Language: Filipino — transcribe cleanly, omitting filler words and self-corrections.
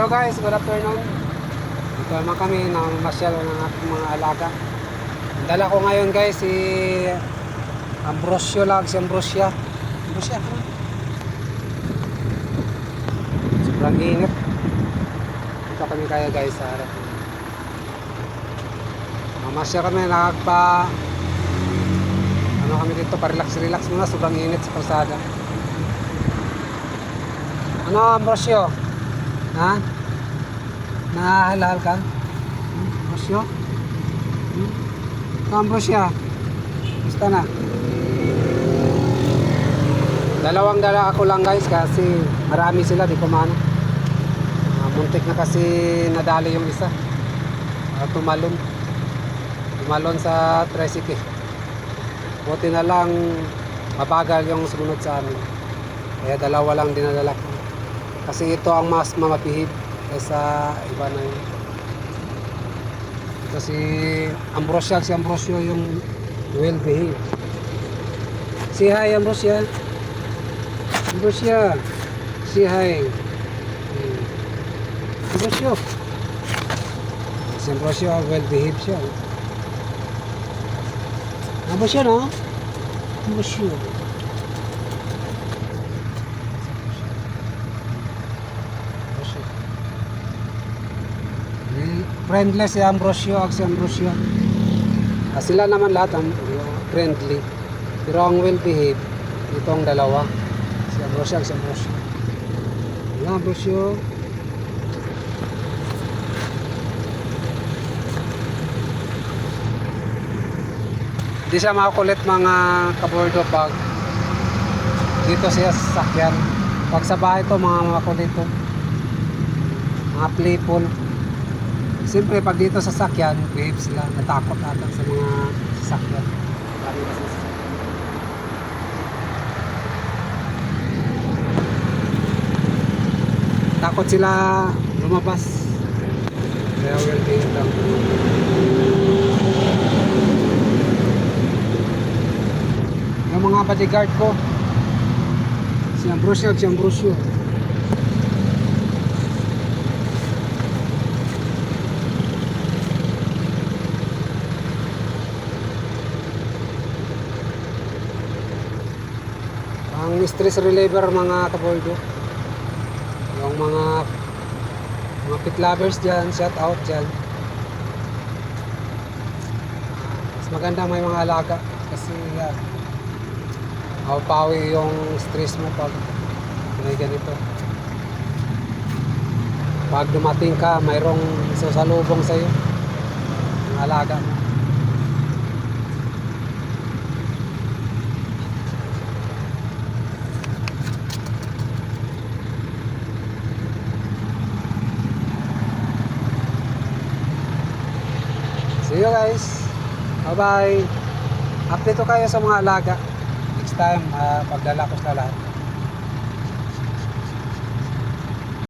Hello guys, good afternoon. Dito naman kami na masyal ng aking mga alaga. Dala ko ngayon guys si Ambrosio lang, si Ambrosia. Ambrosia, sobrang init. Dito kami kaya guys sa harap. Mamasya kami, ano kami dito, pa-relax muna, sobrang init sa kalsada. Ano Ambrosio? Ha? Nahalal ka? Ambrosio? Ambrosia, gusto na? Dala ako lang guys kasi marami sila, di ko maano. Muntik na kasi nadali yung isa. Tumalon sa tricycle. Buti na lang mabagal yung sumunod sa amin. Kaya dalawa lang dinadala ko. Kasi ito ang mas mamapihid kaysa iba na yun. Ito si Ambrosio yung well behaved. Say hi Ambrosia. Ambrosia, say hi. Ambrosio. Si Ambrosio well behaved siya. Ambrosio no? Ambrosio. Friendless si Ambrosio at si Ambrosio. Sila naman lahat ang friendly. Pero ang well behaved itong dalawa. Si Ambrosio at si Ambrosio. Yan Ambrosio. Di siya makukulit mga kabordo pag dito siya sa sasakyan. Pag sa bahay to mga makulit to. Mga playful. Siyempre pag dito sa sasakyan, behave sila, natakot ata sa mga sasakyan. Takot sila lumabas. Kaya well behave lang. Yung mga bodyguard ko, si Ambrosio. Ang stress reliever mga kabordo, yung mga pet lovers dyan, shout out dyan. Mas maganda may mga alaga kasi yan, mapapawi yung stress mo pag may ganito. Pag dumating ka, mayroong sasalubong sa'yo yung alaga mo. See you guys. Bye bye. Update ko kayo sa mga alaga. Next time, pagdala ko sa lahat.